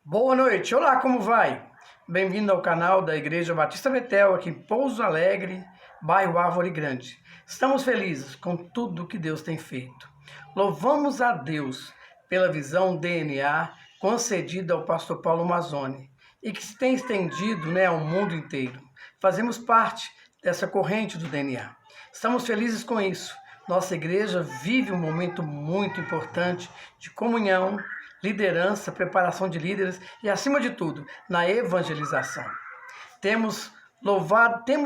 Boa noite, olá, como vai? Bem-vindo ao canal da Igreja Batista Betel, aqui em Pouso Alegre, bairro Árvore Grande. Estamos felizes com tudo que Deus tem feito. Louvamos a Deus pela visão DNA concedida ao pastor Paulo Mazzoni e que se tem estendido ao mundo inteiro. Fazemos parte dessa corrente do DNA. Estamos felizes com isso. Nossa igreja vive um momento muito importante de comunhão, liderança, preparação de líderes e, acima de tudo, na evangelização. Temos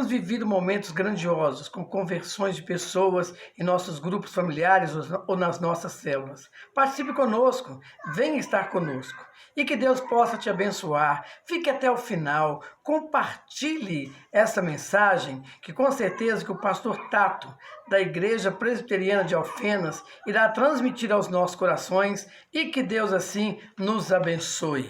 vivido momentos grandiosos com conversões de pessoas em nossos grupos familiares ou nas nossas células. Participe conosco, venha estar conosco e que Deus possa te abençoar. Fique até o final, compartilhe essa mensagem que com certeza que o pastor Tato da Igreja Presbiteriana de Alfenas irá transmitir aos nossos corações e que Deus assim nos abençoe.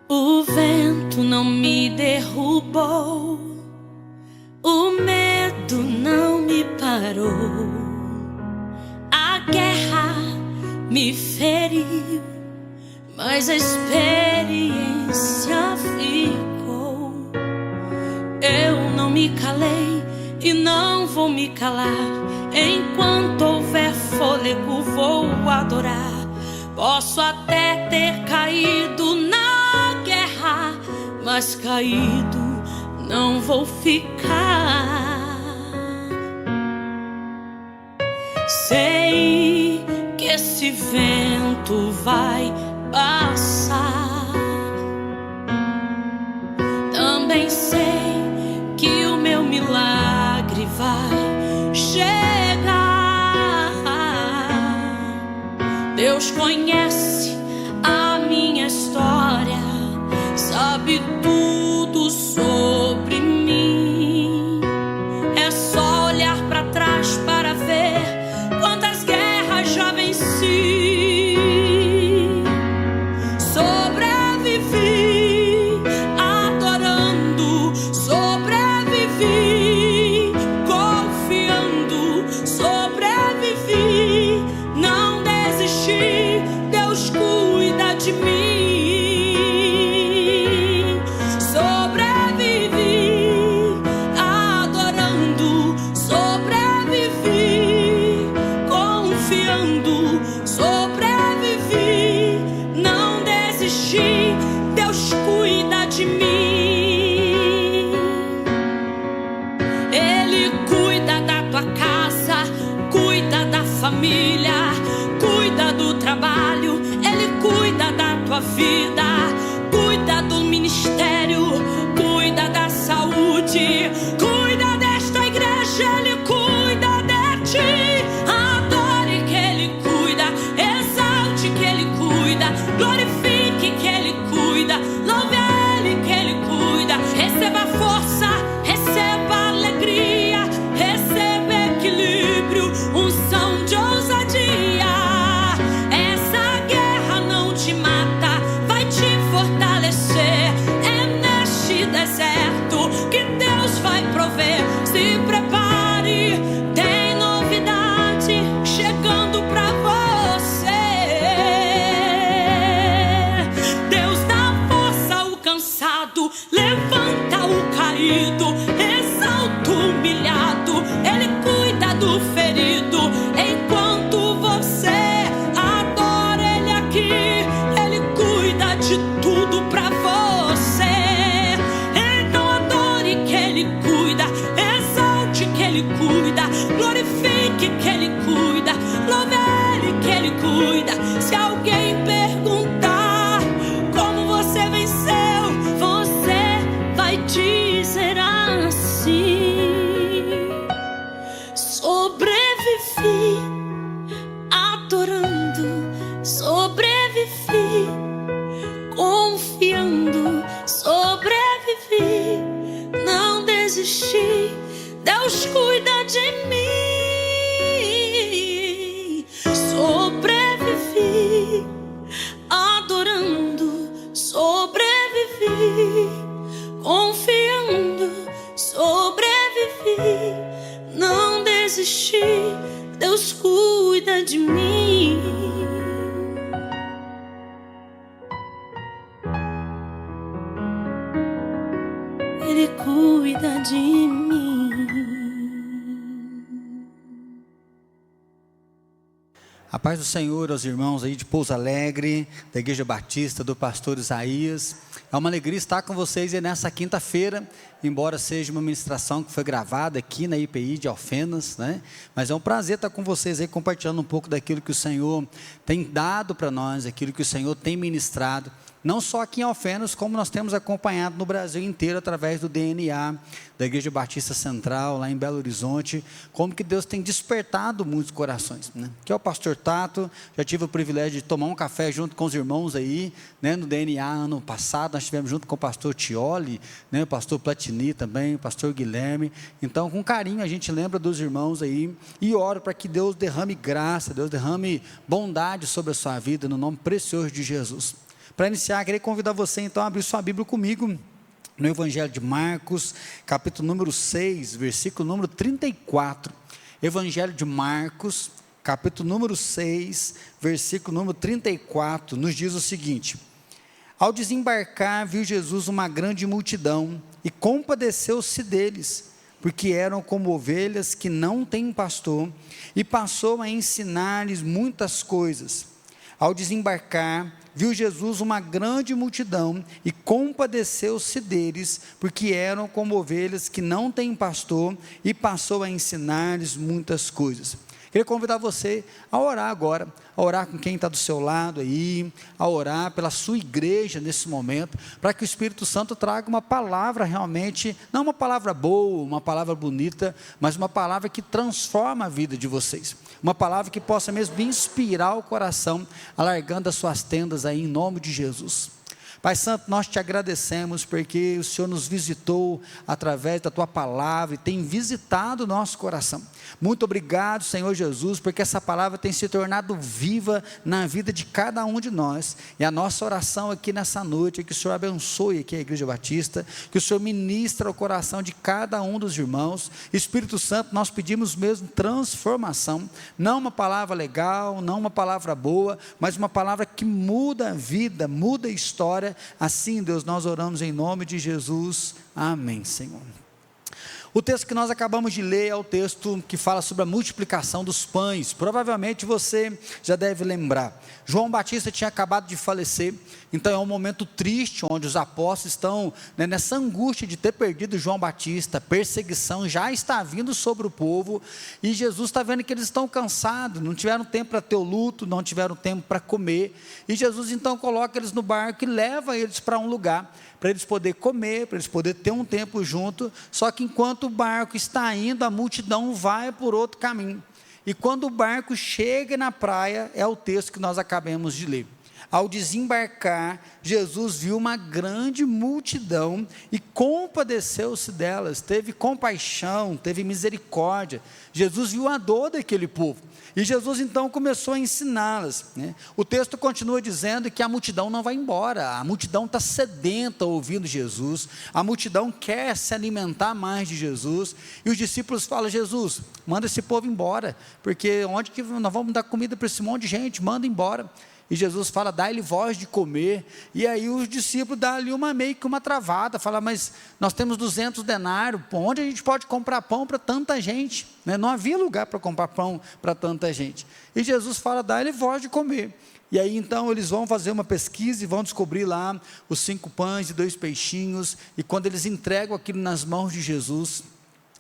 O vento não me derrubou, o medo não me parou, a guerra me feriu, mas a experiência ficou. Eu não me calei e não vou me calar, enquanto houver fôlego vou adorar. Posso até ter caído na guerra, mas caído não vou ficar. Sei que esse vento vai passar. Também sei que o meu milagre vai chegar. Deus conhece a minha história, sabe tudo sobre mim. É só olhar para trás para ver quantas guerras já venci. Sobrevivi adorando, sobrevivi confiando, sobrevivi, não desisti, Deus cuida de mim. Família, cuida do trabalho, Ele cuida da tua vida, cuida do ministério, cuida da saúde, cuida desta igreja, Ele cuida de ti. Adore que Ele cuida, exalte que Ele cuida, glorifique que Ele cuida, louve a Ele que Ele cuida. Receba força, receba alegria, receba equilíbrio, unção de ousadia. Essa guerra não te mata, vai te fortalecer. É neste deserto que Deus vai prover. Se prepare, tem novidade chegando pra você. Deus dá força ao cansado, levanta o caído, exalta o humilhado, Ele cuida do ferido. Enquanto você adora Ele aqui, Ele cuida de tudo pra você. Então adore que Ele cuida, exalte que Ele cuida, glorifique que Ele cuida, louve Ele que Ele cuida. Se alguém perguntar como você venceu, você vai dizer assim: sobrevivi adorando, sobrevivi confiando, sobrevivi, não desisti, Deus cuida de mim. Sobrevivi adorando, sobrevivi confiando, sobrevivi, não desisti, Deus cuida de mim. Ele cuida de mim. A paz do Senhor aos irmãos aí de Pouso Alegre, da Igreja Batista, do pastor Isaías. É uma alegria estar com vocês aí nessa quinta-feira, embora seja uma ministração que foi gravada aqui na IPI de Alfenas, né? Mas é um prazer estar com vocês aí compartilhando um pouco daquilo que o Senhor tem dado para nós, aquilo que o Senhor tem ministrado, não só aqui em Alfenas, como nós temos acompanhado no Brasil inteiro através do DNA, da Igreja Batista Central, lá em Belo Horizonte, como que Deus tem despertado muitos corações, né? Que é o pastor Tato, já tive o privilégio de tomar um café junto com os irmãos aí, né? No DNA ano passado, nós estivemos junto com o pastor Tioli, né? O pastor Platini também, o pastor Guilherme. Então, com carinho, a gente lembra dos irmãos aí e oro para que Deus derrame graça, Deus derrame bondade sobre a sua vida, no nome precioso de Jesus. Para iniciar, queria convidar você então a abrir sua Bíblia comigo, no Evangelho de Marcos, capítulo número 6, versículo número 34. Evangelho de Marcos, capítulo número 6, versículo número 34, nos diz o seguinte: ao desembarcar, viu Jesus uma grande multidão e compadeceu-se deles, porque eram como ovelhas que não têm pastor, e passou a ensinar-lhes muitas coisas. Ao desembarcar, viu Jesus uma grande multidão e compadeceu-se deles, porque eram como ovelhas que não têm pastor, e passou a ensinar-lhes muitas coisas. Queria convidar você a orar agora, a orar com quem está do seu lado aí, a orar pela sua igreja nesse momento, para que o Espírito Santo traga uma palavra realmente, não uma palavra boa, uma palavra bonita, mas uma palavra que transforma a vida de vocês, uma palavra que possa mesmo inspirar o coração, alargando as suas tendas aí em nome de Jesus. Pai Santo, nós te agradecemos porque o Senhor nos visitou através da Tua palavra e tem visitado o nosso coração. Muito obrigado, Senhor Jesus, porque essa palavra tem se tornado viva na vida de cada um de nós. E a nossa oração aqui nessa noite é que o Senhor abençoe aqui a Igreja Batista, que o Senhor ministra o coração de cada um dos irmãos. Espírito Santo, nós pedimos mesmo transformação, não uma palavra legal, não uma palavra boa, mas uma palavra que muda a vida, muda a história. Assim, Deus, nós oramos em nome de Jesus, amém, Senhor. O texto que nós acabamos de ler é o texto que fala sobre a multiplicação dos pães. Provavelmente você já deve lembrar. João Batista tinha acabado de falecer, então é um momento triste, onde os apóstolos estão, né, nessa angústia de ter perdido João Batista. A perseguição já está vindo sobre o povo, e Jesus está vendo que eles estão cansados, não tiveram tempo para ter o luto, não tiveram tempo para comer, e Jesus então coloca eles no barco e leva eles para um lugar, para eles poderem comer, para eles poderem ter um tempo junto. Só que enquanto o barco está indo, a multidão vai por outro caminho, e quando o barco chega na praia, é o texto que nós acabamos de ler. Ao desembarcar, Jesus viu uma grande multidão e compadeceu-se delas, teve compaixão, teve misericórdia. Jesus viu a dor daquele povo, e Jesus então começou a ensiná-las, né? O texto continua dizendo que a multidão não vai embora, a multidão está sedenta ouvindo Jesus, a multidão quer se alimentar mais de Jesus, e os discípulos falam: Jesus, manda esse povo embora, porque onde que nós vamos dar comida para esse monte de gente? Manda embora. E Jesus fala: dá-lhe voz de comer. E aí os discípulos dão ali meio que uma travada, fala: mas nós temos 200 denários, onde a gente pode comprar pão para tanta gente? Né? Não havia lugar para comprar pão para tanta gente. E Jesus fala: dá-lhe voz de comer. E aí então eles vão fazer uma pesquisa e vão descobrir lá os 5 pães e 2 peixinhos, e quando eles entregam aquilo nas mãos de Jesus,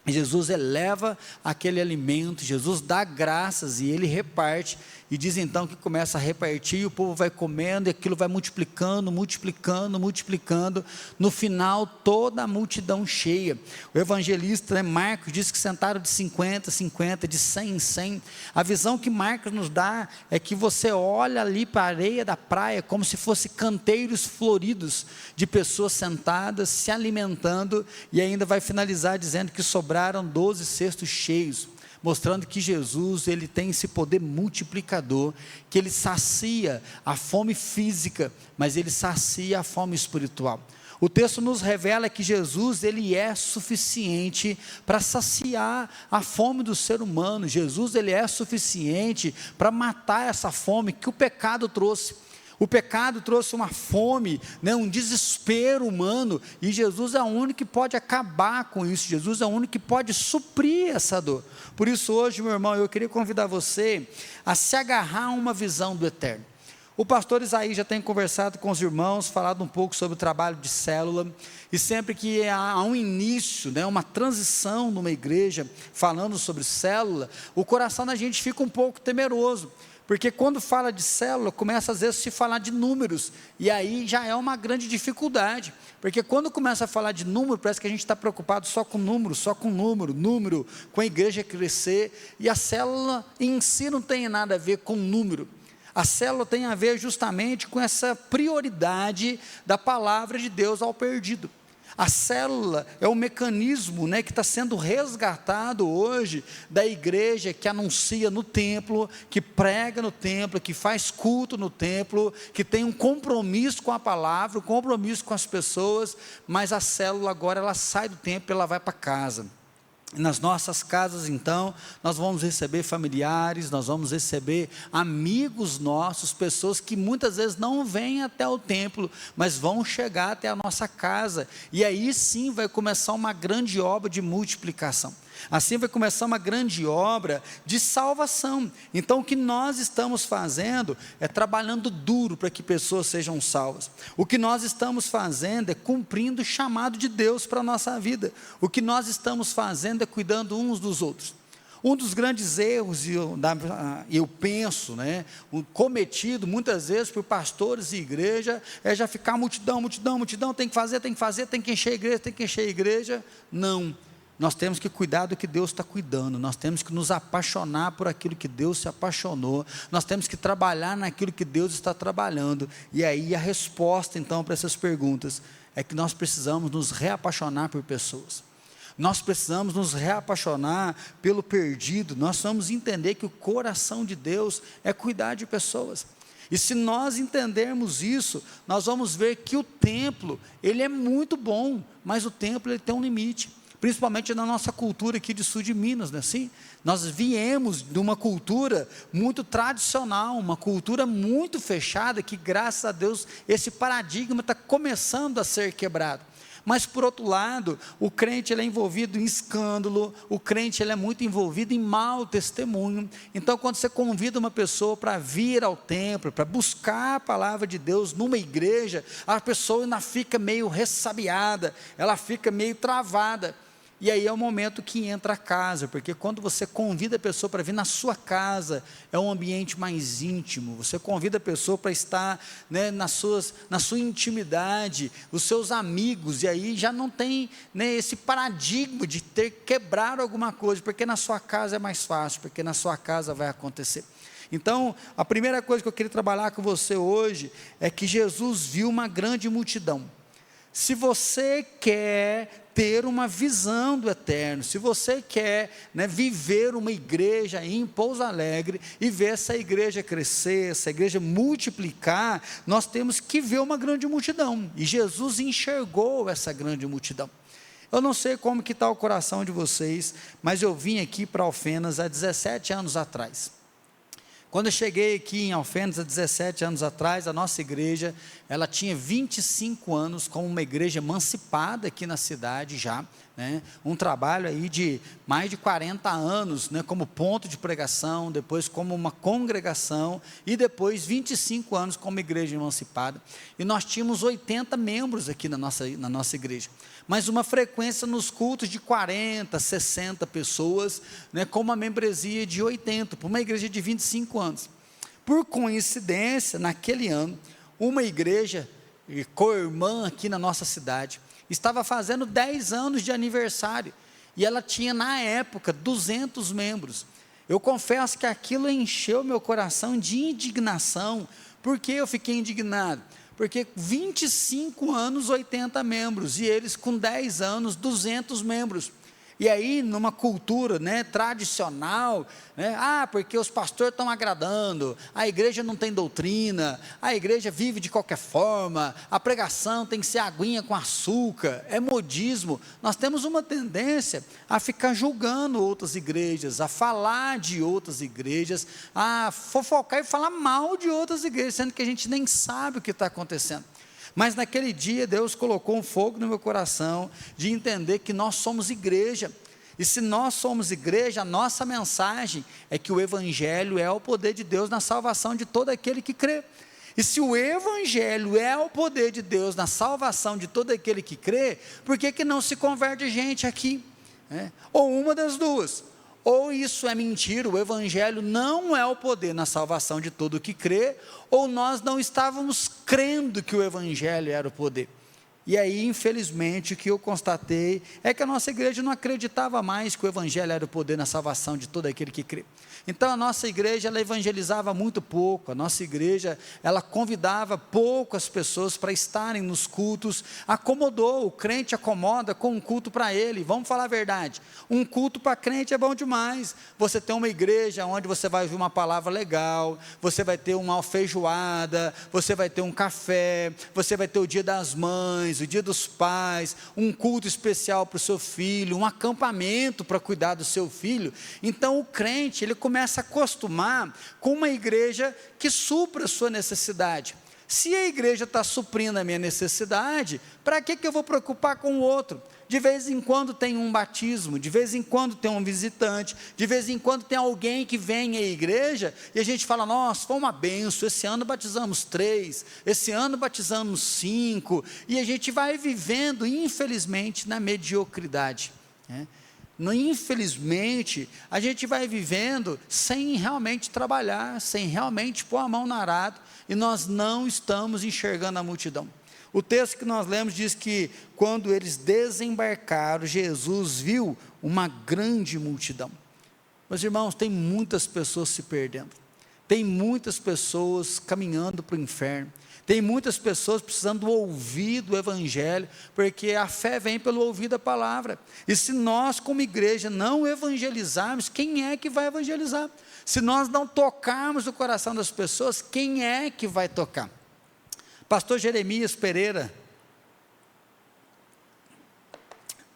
Jesus eleva aquele alimento, Jesus dá graças e ele reparte, e diz então que começa a repartir, e o povo vai comendo, e aquilo vai multiplicando, multiplicando, multiplicando. No final, toda a multidão cheia. O evangelista, né, Marcos, diz que sentaram de 50 em 50, de 100 em 100. A visão que Marcos nos dá é que você olha ali para a areia da praia, como se fosse canteiros floridos, de pessoas sentadas, se alimentando, e ainda vai finalizar dizendo que sobraram 12 cestos cheios, mostrando que Jesus, ele tem esse poder multiplicador, que ele sacia a fome física, mas ele sacia a fome espiritual. O texto nos revela que Jesus, ele é suficiente para saciar a fome do ser humano. Jesus, ele é suficiente para matar essa fome que o pecado trouxe. O pecado trouxe uma fome, um desespero humano, e Jesus é o único que pode acabar com isso. Jesus é o único que pode suprir essa dor. Por isso hoje, meu irmão, eu queria convidar você a se agarrar a uma visão do eterno. O pastor Isaías já tem conversado com os irmãos, falado um pouco sobre o trabalho de célula, e sempre que há um início, uma transição numa igreja, falando sobre célula, o coração da gente fica um pouco temeroso, porque quando fala de célula, começa às vezes a se falar de números, e aí já é uma grande dificuldade, porque quando começa a falar de número, parece que a gente está preocupado só com número, número, com a igreja crescer, e a célula em si não tem nada a ver com número. A célula tem a ver justamente com essa prioridade da palavra de Deus ao perdido. A célula é o mecanismo que está sendo resgatado hoje da igreja que anuncia no templo, que prega no templo, que faz culto no templo, que tem um compromisso com a palavra, um compromisso com as pessoas, mas a célula agora ela sai do templo e ela vai para casa. Nas nossas casas, então, nós vamos receber familiares, nós vamos receber amigos nossos, pessoas que muitas vezes não vêm até o templo, mas vão chegar até a nossa casa, e aí sim vai começar uma grande obra de multiplicação. Assim vai começar uma grande obra de salvação. Então o que nós estamos fazendo é trabalhando duro para que pessoas sejam salvas. O que nós estamos fazendo é cumprindo o chamado de Deus para a nossa vida. O que nós estamos fazendo é cuidando uns dos outros. Um dos grandes erros, eu penso, cometido muitas vezes por pastores e igreja, é já ficar multidão, tem que fazer, tem que encher a igreja, Não. Nós temos que cuidar do que Deus está cuidando, nós temos que nos apaixonar por aquilo que Deus se apaixonou, nós temos que trabalhar naquilo que Deus está trabalhando, e aí a resposta então para essas perguntas, é que nós precisamos nos reapaixonar por pessoas, nós precisamos nos reapaixonar pelo perdido, nós vamos entender que o coração de Deus é cuidar de pessoas, e se nós entendermos isso, nós vamos ver que o templo, ele é muito bom, mas o templo ele tem um limite, principalmente na nossa cultura aqui de sul de Minas, não é assim? Nós viemos de uma cultura muito tradicional, uma cultura muito fechada, que graças a Deus esse paradigma está começando a ser quebrado. Mas por outro lado, o crente ele é envolvido em escândalo, o crente ele é muito envolvido em mau testemunho. Então quando você convida uma pessoa para vir ao templo, para buscar a palavra de Deus numa igreja, a pessoa ainda fica meio ressabiada, ela fica meio travada. E aí é o momento que entra a casa, porque quando você convida a pessoa para vir na sua casa, é um ambiente mais íntimo, você convida a pessoa para estar na sua intimidade, os seus amigos, e aí já não tem esse paradigma de ter que quebrar alguma coisa, porque na sua casa é mais fácil, porque na sua casa vai acontecer. Então, a primeira coisa que eu queria trabalhar com você hoje, é que Jesus viu uma grande multidão. Se você quer ter uma visão do eterno, se você quer viver uma igreja em Pouso Alegre, e ver essa igreja crescer, essa igreja multiplicar, nós temos que ver uma grande multidão, e Jesus enxergou essa grande multidão. Eu não sei como que está o coração de vocês, mas eu vim aqui para Alfenas há 17 anos atrás. Quando eu cheguei aqui em Alfenas há 17 anos atrás, a nossa igreja, ela tinha 25 anos como uma igreja emancipada aqui na cidade já, um trabalho aí de mais de 40 anos, como ponto de pregação, depois como uma congregação, e depois 25 anos como igreja emancipada, e nós tínhamos 80 membros aqui na nossa igreja, mas uma frequência nos cultos de 40, 60 pessoas, com uma membresia de 80, para uma igreja de 25 anos. Por coincidência, naquele ano, uma igreja co-irmã aqui na nossa cidade, estava fazendo 10 anos de aniversário, e ela tinha na época 200 membros, eu confesso que aquilo encheu meu coração de indignação. Por que eu fiquei indignado? Porque 25 anos, 80 membros, e eles com 10 anos, 200 membros, E aí, numa cultura, né, tradicional, né, porque os pastores estão agradando, a igreja não tem doutrina, a igreja vive de qualquer forma, a pregação tem que ser aguinha com açúcar, é modismo. Nós temos uma tendência a ficar julgando outras igrejas, a falar de outras igrejas, a fofocar e falar mal de outras igrejas, sendo que a gente nem sabe o que está acontecendo. Mas naquele dia Deus colocou um fogo no meu coração de entender que nós somos igreja, e se nós somos igreja, a nossa mensagem é que o Evangelho é o poder de Deus na salvação de todo aquele que crê. E se o Evangelho é o poder de Deus na salvação de todo aquele que crê, por que não se converte gente aqui? Ou uma das duas: ou isso é mentira, o Evangelho não é o poder na salvação de todo o que crê, ou nós não estávamos crendo que o Evangelho era o poder. E aí, infelizmente, o que eu constatei é que a nossa igreja não acreditava mais que o Evangelho era o poder na salvação de todo aquele que crê. Então a nossa igreja, ela evangelizava muito pouco, a nossa igreja, ela convidava pouco as pessoas para estarem nos cultos, acomodou, o crente acomoda com um culto para ele. Vamos falar a verdade, um culto para crente é bom demais. Você tem uma igreja onde você vai ouvir uma palavra legal, você vai ter uma feijoada, você vai ter um café, você vai ter o dia das mães, o dia dos pais, um culto especial para o seu filho, um acampamento para cuidar do seu filho. Então o crente, ele começa a acostumar com uma igreja que supra a sua necessidade. Se a igreja está suprindo a minha necessidade, para que eu vou preocupar com o outro? De vez em quando tem um batismo, de vez em quando tem um visitante, de vez em quando tem alguém que vem à igreja, e a gente fala: nossa, foi uma benção, esse ano batizamos 3, esse ano batizamos 5, e a gente vai vivendo, infelizmente, na mediocridade, Infelizmente, a gente vai vivendo sem realmente trabalhar, sem realmente pôr a mão no arado, e nós não estamos enxergando a multidão. O texto que nós lemos diz que quando eles desembarcaram, Jesus viu uma grande multidão. Meus irmãos, tem muitas pessoas se perdendo, tem muitas pessoas caminhando para o inferno, tem muitas pessoas precisando ouvir do Evangelho, porque a fé vem pelo ouvir da palavra. E se nós, como igreja, não evangelizarmos, quem é que vai evangelizar? Se nós não tocarmos o coração das pessoas, quem é que vai tocar? Pastor Jeremias Pereira,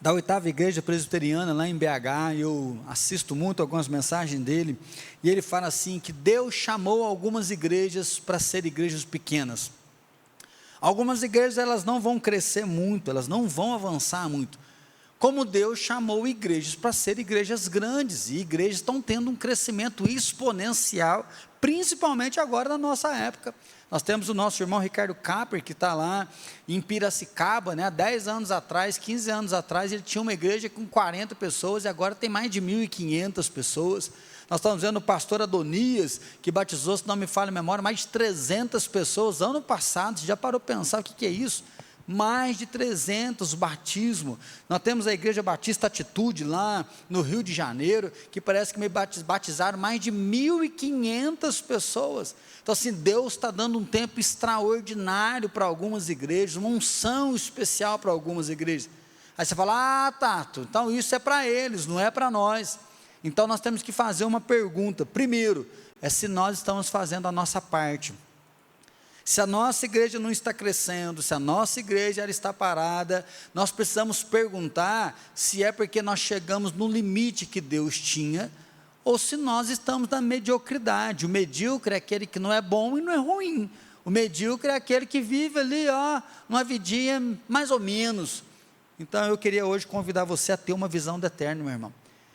da 8ª Igreja Presbiteriana, lá em BH, eu assisto muito algumas mensagens dele, e ele fala assim, que Deus chamou algumas igrejas para serem igrejas pequenas. Algumas igrejas, elas não vão crescer muito, elas não vão avançar muito, como Deus chamou igrejas para serem igrejas grandes, e igrejas estão tendo um crescimento exponencial, principalmente agora na nossa época. Nós temos o nosso irmão Ricardo Capper, que está lá em Piracicaba, há 10 anos atrás, 15 anos atrás, ele tinha uma igreja com 40 pessoas, e agora tem mais de 1.500 pessoas. Nós estamos vendo o pastor Adonias, que batizou, se não me falha a memória, mais de 300 pessoas, ano passado. Você já parou para pensar o que é isso? Mais de 300 batismos. Nós temos a Igreja Batista Atitude, lá no Rio de Janeiro, que parece que me batizaram mais de 1.500 pessoas. Então assim, Deus está dando um tempo extraordinário para algumas igrejas, uma unção especial para algumas igrejas. Aí você fala: Tato, então isso é para eles, não é para nós. Então nós temos que fazer uma pergunta. Primeiro, é se nós estamos fazendo a nossa parte. Se a nossa igreja não está crescendo, se a nossa igreja ela está parada, nós precisamos perguntar se é porque nós chegamos no limite que Deus tinha, ou se nós estamos na mediocridade. O medíocre é aquele que não é bom e não é ruim. O medíocre é aquele que vive ali, uma vidinha mais ou menos. Então eu queria hoje convidar você a ter uma visão do eterno, meu irmão.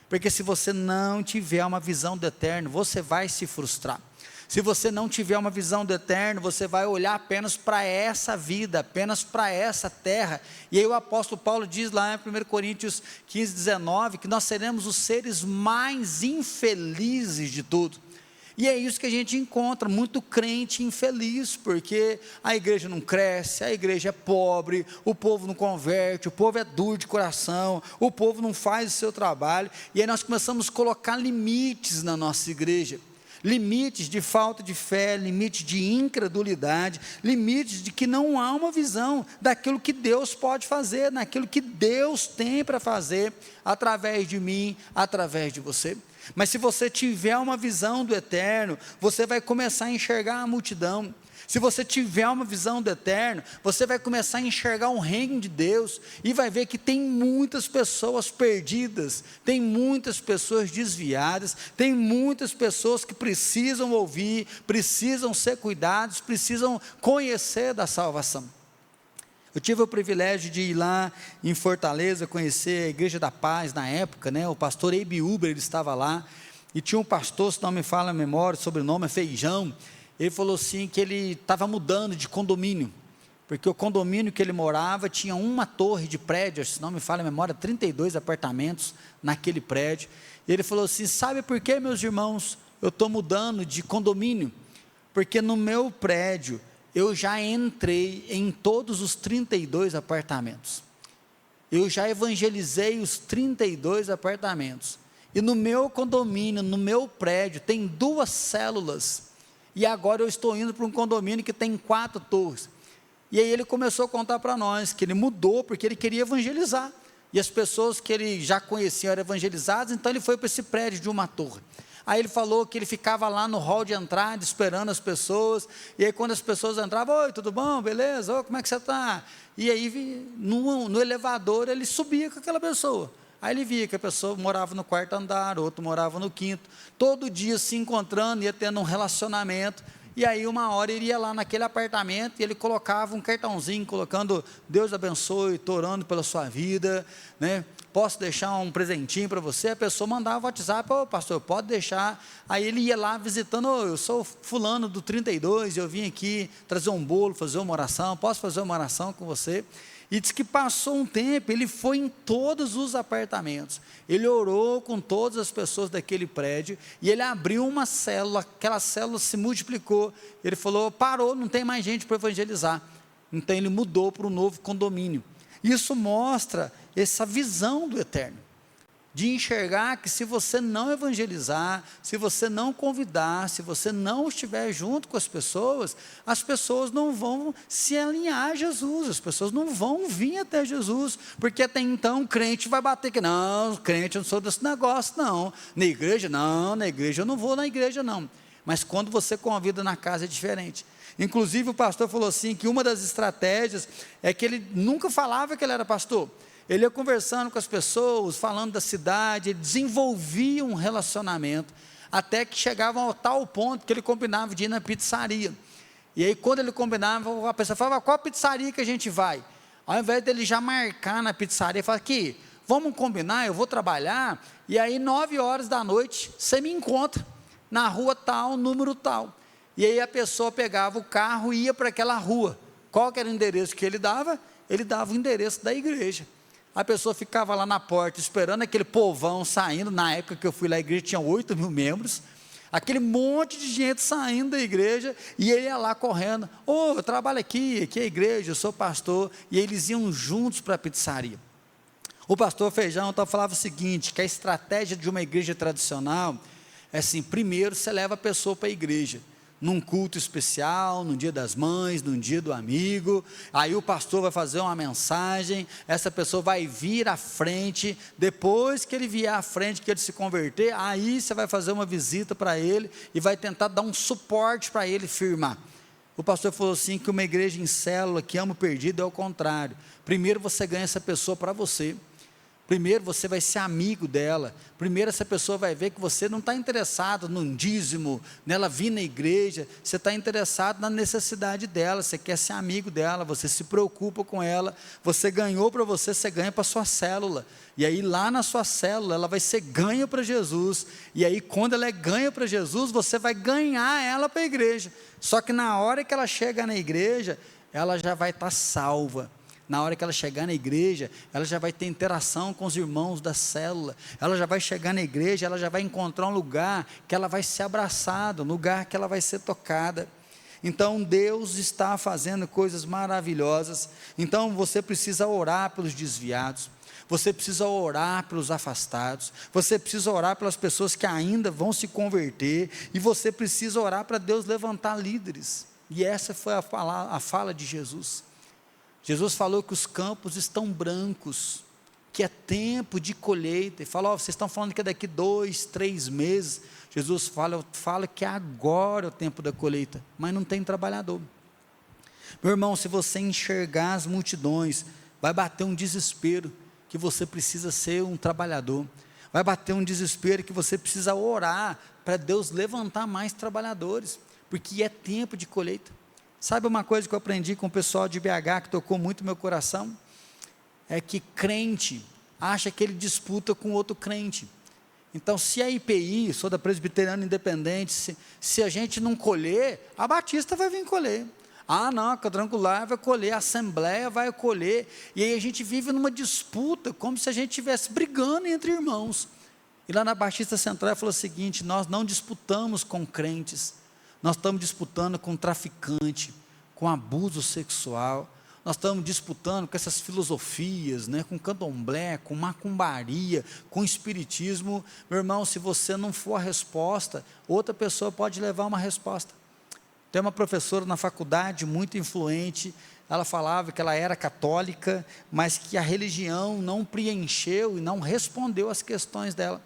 Porque se você não tiver uma visão do eterno, você vai se frustrar. Se você não tiver uma visão do eterno, você vai olhar apenas para essa vida, apenas para essa terra. E aí o apóstolo Paulo diz lá em 1 Coríntios 15, 19, que nós seremos os seres mais infelizes de tudo. E é isso que a gente encontra, muito crente infeliz, porque a igreja não cresce, a igreja é pobre, o povo não converte, o povo é duro de coração, o povo não faz o seu trabalho, e aí nós começamos a colocar limites na nossa igreja. limites de falta de fé, limites de incredulidade, limites de que não há uma visão daquilo que Deus pode fazer, naquilo que Deus tem para fazer, através de mim, através de você. Mas se você tiver uma visão do eterno, você vai começar a enxergar a multidão. Se você tiver uma visão do eterno, você vai começar a enxergar o reino de Deus, e vai ver que tem muitas pessoas perdidas, tem muitas pessoas desviadas, tem muitas pessoas que precisam ouvir, precisam ser cuidados, precisam conhecer da salvação. Eu tive o privilégio de ir lá em Fortaleza, conhecer a Igreja da Paz na época, o pastor Eibe Uber, ele estava lá, e tinha um pastor, se não me falha a memória, o sobrenome é Feijão. Ele falou assim que ele estava mudando de condomínio, porque o condomínio que ele morava tinha uma torre de prédio, se não me falha a memória, 32 apartamentos naquele prédio. E ele falou assim: sabe por que, meus irmãos, eu estou mudando de condomínio? Porque no meu prédio eu já entrei em todos os 32 apartamentos, eu já evangelizei os 32 apartamentos, e no meu condomínio, no meu prédio, tem 2 células, e agora eu estou indo para um condomínio que tem 4 torres. E aí ele começou a contar para nós que ele mudou porque ele queria evangelizar, e as pessoas que ele já conhecia eram evangelizadas, então ele foi para esse prédio de uma torre. Aí ele falou que ele ficava lá no hall de entrada, esperando as pessoas, e aí quando as pessoas entravam: oi, tudo bom, beleza, oi, como é que você está? E aí no elevador ele subia com aquela pessoa. Aí ele via que a pessoa morava no 4º andar, outro morava no 5º, todo dia se encontrando, ia tendo um relacionamento, e aí uma hora ele ia lá naquele apartamento, e ele colocava um cartãozinho, colocando: Deus abençoe, estou orando pela sua vida, posso deixar um presentinho para você? A pessoa mandava o WhatsApp: ô pastor, pode deixar. Aí ele ia lá visitando: eu sou fulano do 32, eu vim aqui trazer um bolo, fazer uma oração, posso fazer uma oração com você? E diz que passou um tempo, ele foi em todos os apartamentos, ele orou com todas as pessoas daquele prédio, e ele abriu uma célula, aquela célula se multiplicou, ele falou: parou, não tem mais gente para evangelizar. Então ele mudou para um novo condomínio. Isso mostra essa visão do eterno, de enxergar que se você não evangelizar, se você não convidar, se você não estiver junto com as pessoas não vão se alinhar a Jesus, as pessoas não vão vir até Jesus, porque até então o crente vai bater que: não, crente, eu não sou desse negócio não, na igreja eu não vou na igreja não. Mas quando você convida na casa é diferente. Inclusive o pastor falou assim, que uma das estratégias é que ele nunca falava que ele era pastor. Ele ia conversando com as pessoas, falando da cidade, ele desenvolvia um relacionamento, até que chegava ao tal ponto que ele combinava de ir na pizzaria. E aí quando ele combinava, a pessoa falava: qual pizzaria que a gente vai? Ao invés dele já marcar na pizzaria, falava: aqui, vamos combinar, eu vou trabalhar, e aí 9 horas da noite, você me encontra na rua tal, número tal. E aí a pessoa pegava o carro e ia para aquela rua. Qual que era o endereço que ele dava? Ele dava o endereço da igreja. A pessoa ficava lá na porta, esperando aquele povão saindo. Na época que eu fui lá, a igreja tinha 8.000 membros, aquele monte de gente saindo da igreja, e ele ia lá correndo: eu trabalho aqui é a igreja, eu sou pastor. E eles iam juntos para a pizzaria. O pastor Feijão então falava o seguinte, que a estratégia de uma igreja tradicional é assim: primeiro você leva a pessoa para a igreja, num culto especial, no dia das mães, no dia do amigo, aí o pastor vai fazer uma mensagem, essa pessoa vai vir à frente, depois que ele vier à frente, que ele se converter, aí você vai fazer uma visita para ele, e vai tentar dar um suporte para ele firmar. O pastor falou assim, que uma igreja em célula que ama o perdido é o contrário: primeiro você ganha essa pessoa para você, primeiro você vai ser amigo dela, primeiro essa pessoa vai ver que você não está interessado num dízimo, nela vir na igreja, você está interessado na necessidade dela, você quer ser amigo dela, você se preocupa com ela, você ganhou para você, você ganha para a sua célula, e aí lá na sua célula, ela vai ser ganha para Jesus, e aí quando ela é ganha para Jesus, você vai ganhar ela para a igreja. Só que na hora que ela chega na igreja, ela já vai estar salva. Na hora que ela chegar na igreja, ela já vai ter interação com os irmãos da célula, ela já vai chegar na igreja, ela já vai encontrar um lugar que ela vai ser abraçada, um lugar que ela vai ser tocada. Então Deus está fazendo coisas maravilhosas. Então você precisa orar pelos desviados, você precisa orar pelos afastados, você precisa orar pelas pessoas que ainda vão se converter, e você precisa orar para Deus levantar líderes. E essa foi a fala de Jesus. Jesus falou que os campos estão brancos, que é tempo de colheita. Ele falou: vocês estão falando que é daqui 2, 3 meses. Jesus fala que agora é o tempo da colheita, mas não tem trabalhador. Meu irmão, se você enxergar as multidões, vai bater um desespero que você precisa ser um trabalhador. Vai bater um desespero que você precisa orar para Deus levantar mais trabalhadores, porque é tempo de colheita. Sabe uma coisa que eu aprendi com o pessoal de BH, que tocou muito meu coração? É que crente acha que ele disputa com outro crente. Então, se a IPI, sou da Presbiteriana Independente, se a gente não colher, a Batista vai vir colher. Ah, não, a Quadrangular vai colher, a Assembleia vai colher, e aí a gente vive numa disputa, como se a gente estivesse brigando entre irmãos. E lá na Batista Central falou o seguinte: nós não disputamos com crentes, nós estamos disputando com traficante, com abuso sexual, nós estamos disputando com essas filosofias, né, com candomblé, com macumbaria, com espiritismo. Meu irmão, se você não for a resposta, outra pessoa pode levar uma resposta. Tem uma professora na faculdade muito influente, ela falava que ela era católica, mas que a religião não preencheu e não respondeu às questões dela,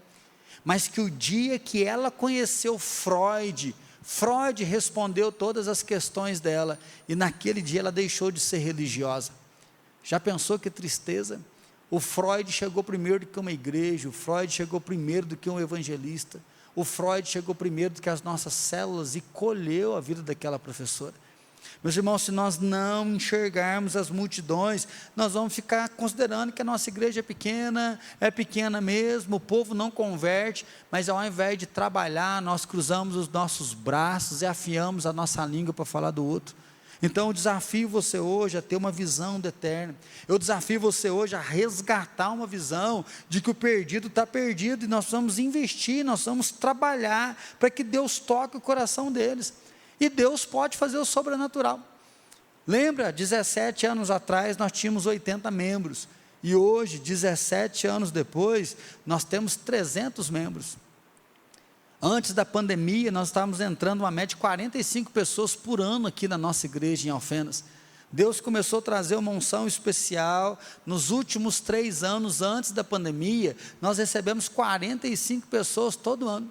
mas que o dia que ela conheceu Freud respondeu todas as questões dela, e naquele dia ela deixou de ser religiosa. Já pensou que tristeza? O Freud chegou primeiro do que uma igreja, o Freud chegou primeiro do que um evangelista, o Freud chegou primeiro do que as nossas células e colheu a vida daquela professora. Meus irmãos, se nós não enxergarmos as multidões, nós vamos ficar considerando que a nossa igreja é pequena mesmo, o povo não converte, mas ao invés de trabalhar, nós cruzamos os nossos braços e afiamos a nossa língua para falar do outro. Então eu desafio você hoje a ter uma visão do eterno, eu desafio você hoje a resgatar uma visão de que o perdido está perdido, e nós vamos investir, nós vamos trabalhar para que Deus toque o coração deles, e Deus pode fazer o sobrenatural. Lembra, 17 anos atrás nós tínhamos 80 membros, e hoje, 17 anos depois, nós temos 300 membros. Antes da pandemia, nós estávamos entrando uma média de 45 pessoas por ano aqui na nossa igreja em Alfenas. Deus começou a trazer uma unção especial. Nos últimos 3 anos, antes da pandemia, nós recebemos 45 pessoas todo ano.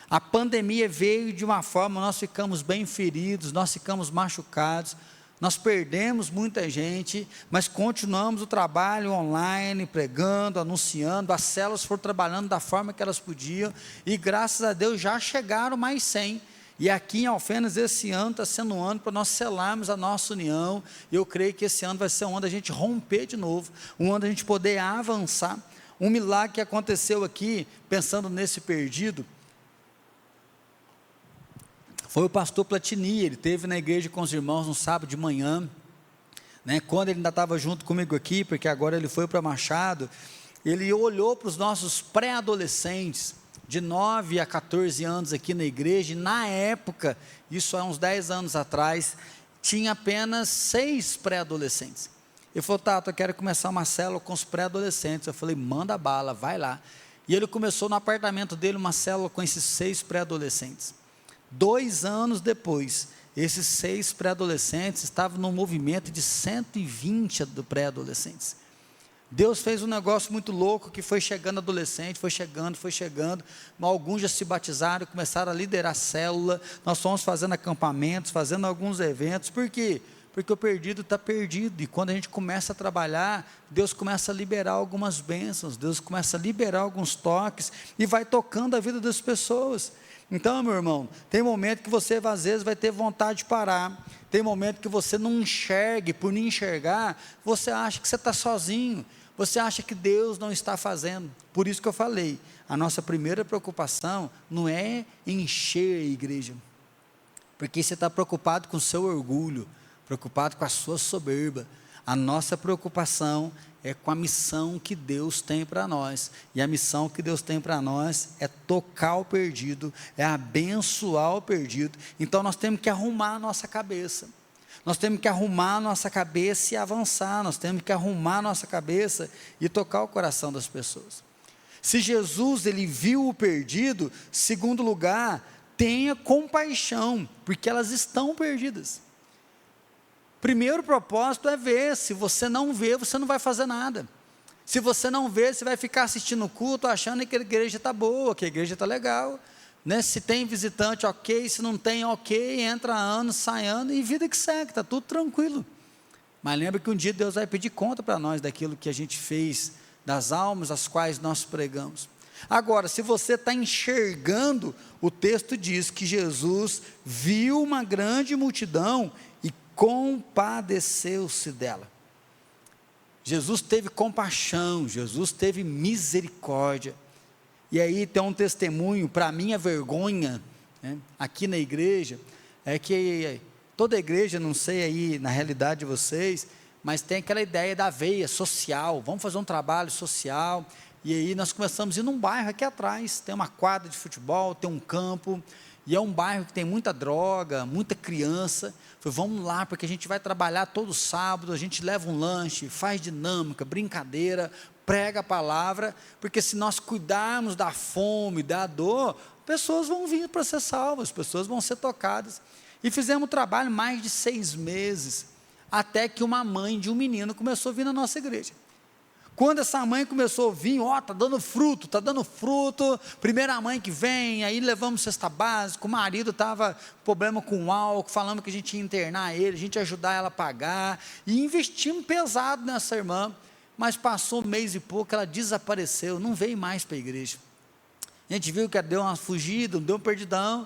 A pandemia veio de uma forma, nós ficamos bem feridos, nós ficamos machucados, nós perdemos muita gente, mas continuamos o trabalho online, pregando, anunciando, as células foram trabalhando da forma que elas podiam, e graças a Deus já chegaram mais 100, e aqui em Alfenas esse ano está sendo um ano para nós selarmos a nossa união, e eu creio que esse ano vai ser um ano da gente romper de novo, um ano da gente poder avançar. Um milagre que aconteceu aqui, pensando nesse perdido, foi o pastor Platini. Ele esteve na igreja com os irmãos no sábado de manhã, né, quando ele ainda estava junto comigo aqui, porque agora ele foi para Machado. Ele olhou para os nossos pré-adolescentes, de 9 a 14 anos aqui na igreja, e na época, isso há uns 10 anos atrás, tinha apenas 6 pré-adolescentes. Ele falou: Tato, eu quero começar uma célula com os pré-adolescentes. Eu falei: manda bala, vai lá. E ele começou no apartamento dele uma célula com esses 6 pré-adolescentes. 2 anos depois, esses 6 pré-adolescentes estavam num movimento de 120 pré-adolescentes. Deus fez um negócio muito louco, que foi chegando adolescente, foi chegando, alguns já se batizaram, começaram a liderar a célula, nós fomos fazendo acampamentos, fazendo alguns eventos. Por quê? Porque o perdido está perdido, e quando a gente começa a trabalhar, Deus começa a liberar algumas bênçãos, Deus começa a liberar alguns toques, e vai tocando a vida das pessoas. Então, meu irmão, tem momento que você às vezes vai ter vontade de parar, tem momento que você não enxergue, por não enxergar, você acha que você está sozinho, você acha que Deus não está fazendo. Por isso que eu falei, a nossa primeira preocupação não é encher a igreja, porque você está preocupado com o seu orgulho, preocupado com a sua soberba. A nossa preocupação é com a missão que Deus tem para nós, e a missão que Deus tem para nós é tocar o perdido, é abençoar o perdido. Então nós temos que arrumar a nossa cabeça. Nós temos que arrumar a nossa cabeça e avançar, nós temos que arrumar a nossa cabeça e tocar o coração das pessoas. Se Jesus, ele viu o perdido, segundo lugar, tenha compaixão, porque elas estão perdidas. Primeiro propósito é ver. Se você não vê, você não vai fazer nada. Se você não vê, você vai ficar assistindo o culto, achando que a igreja está boa, que a igreja está legal, né? Se tem visitante, ok. Se não tem, ok. Entra ano, sai ano, e vida que segue, está tudo tranquilo. Mas lembra que um dia Deus vai pedir conta para nós daquilo que a gente fez, das almas às quais nós pregamos. Agora, se você está enxergando, o texto diz que Jesus viu uma grande multidão e compadeceu-se dela. Jesus teve compaixão, Jesus teve misericórdia. E aí tem um testemunho, para minha vergonha, né, aqui na igreja, é que toda igreja, não sei aí na realidade de vocês, mas tem aquela ideia da veia social, vamos fazer um trabalho social. E aí nós começamos a ir num bairro aqui atrás, tem uma quadra de futebol, tem um campo, e é um bairro que tem muita droga, muita criança. Falei, vamos lá, porque a gente vai trabalhar todo sábado, a gente leva um lanche, faz dinâmica, brincadeira, prega a palavra, porque se nós cuidarmos da fome, da dor, pessoas vão vir para ser salvas, pessoas vão ser tocadas. E fizemos um trabalho mais de 6 meses, até que uma mãe de um menino começou a vir na nossa igreja. Quando essa mãe começou a vir, está dando fruto, primeira mãe que vem, aí levamos cesta básica, o marido estava com problema com álcool, falando que a gente ia internar ele, a gente ia ajudar ela a pagar, e investimos pesado nessa irmã, mas passou 1 mês e pouco, ela desapareceu, não veio mais para a igreja. A gente viu que ela deu uma fugida, deu um perdidão,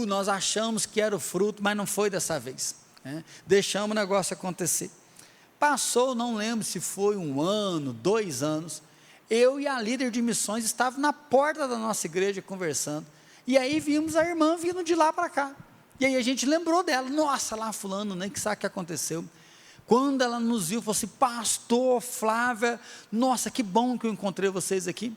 nós achamos que era o fruto, mas não foi dessa vez, né? Deixamos o negócio acontecer. Passou, não lembro se foi 1 ano, 2 anos, eu e a líder de missões estávamos na porta da nossa igreja conversando, e aí vimos a irmã vindo de lá para cá, e aí a gente lembrou dela, nossa, lá fulano, nem que sabe o que aconteceu. Quando ela nos viu, falou assim, pastor, Flávia, nossa, que bom que eu encontrei vocês aqui,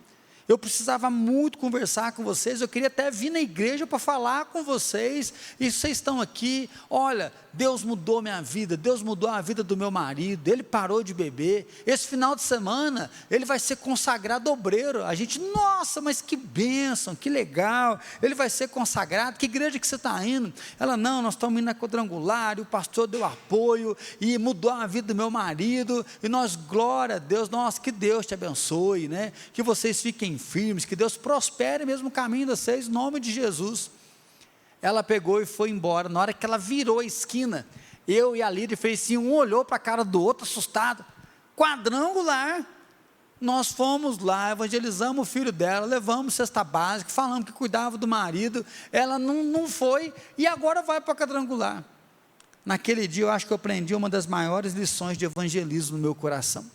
eu precisava muito conversar com vocês, eu queria até vir na igreja para falar com vocês, e vocês estão aqui, olha, Deus mudou minha vida, Deus mudou a vida do meu marido, ele parou de beber, esse final de semana, ele vai ser consagrado obreiro. A gente, nossa, mas que bênção, que legal, ele vai ser consagrado, que igreja que você está indo? Ela, não, nós estamos indo na quadrangular, e o pastor deu apoio, e mudou a vida do meu marido, e nós, glória a Deus, nossa, que Deus te abençoe, né? Que vocês fiquem firmes, que Deus prospere mesmo o caminho de vocês, em nome de Jesus. Ela pegou e foi embora. Na hora que ela virou a esquina, eu e a líder fez assim, um olhou para a cara do outro assustado, quadrangular. Nós fomos lá, evangelizamos o filho dela, levamos cesta básica, falamos que cuidava do marido, ela não foi, e agora vai para a quadrangular. Naquele dia eu acho que eu aprendi uma das maiores lições de evangelismo no meu coração.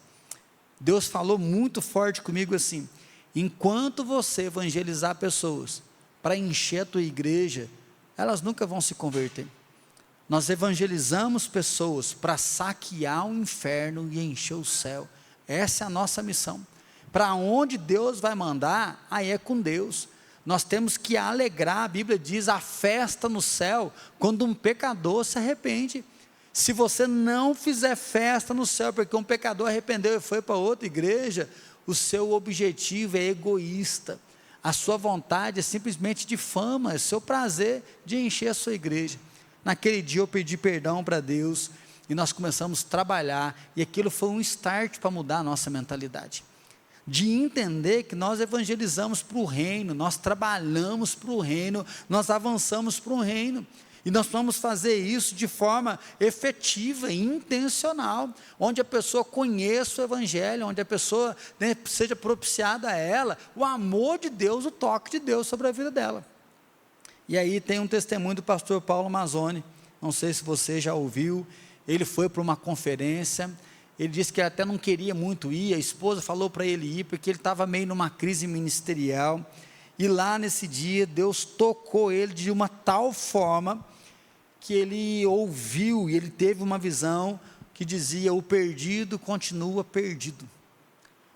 Deus falou muito forte comigo assim, enquanto você evangelizar pessoas para encher a tua igreja, elas nunca vão se converter. Nós evangelizamos pessoas para saquear o inferno e encher o céu. Essa é a nossa missão. Para onde Deus vai mandar, aí é com Deus. Nós temos que alegrar, a Bíblia diz, a festa no céu, quando um pecador se arrepende. Se você não fizer festa no céu, porque um pecador arrependeu e foi para outra igreja, o seu objetivo é egoísta. A sua vontade é simplesmente de fama, é seu prazer de encher a sua igreja. Naquele dia eu pedi perdão para Deus, e nós começamos a trabalhar, e aquilo foi um start para mudar a nossa mentalidade, de entender que nós evangelizamos para o reino, nós trabalhamos para o reino, nós avançamos para o reino, e nós vamos fazer isso de forma efetiva e intencional, onde a pessoa conheça o Evangelho, onde a pessoa, né, seja propiciada a ela, o amor de Deus, o toque de Deus sobre a vida dela. E aí tem um testemunho do pastor Paulo Mazzoni, não sei se você já ouviu, ele foi para uma conferência, ele disse que até não queria muito ir, a esposa falou para ele ir, porque ele estava meio numa crise ministerial, e lá nesse dia, Deus tocou ele de uma tal forma, que ele ouviu, e ele teve uma visão, que dizia, o perdido continua perdido,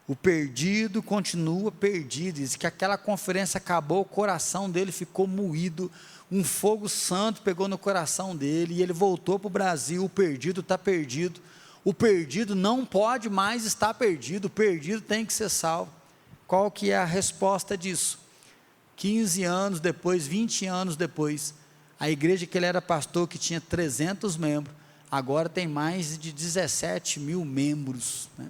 O perdido continua perdido. Diz que aquela conferência acabou, o coração dele ficou moído, um fogo santo pegou no coração dele, e ele voltou para o Brasil. O perdido está perdido, o perdido não pode mais estar perdido, o perdido tem que ser salvo. Qual que é a resposta disso? 15 anos depois, 20 anos depois, a igreja que ele era pastor, que tinha 300 membros, agora tem mais de 17 mil membros, né?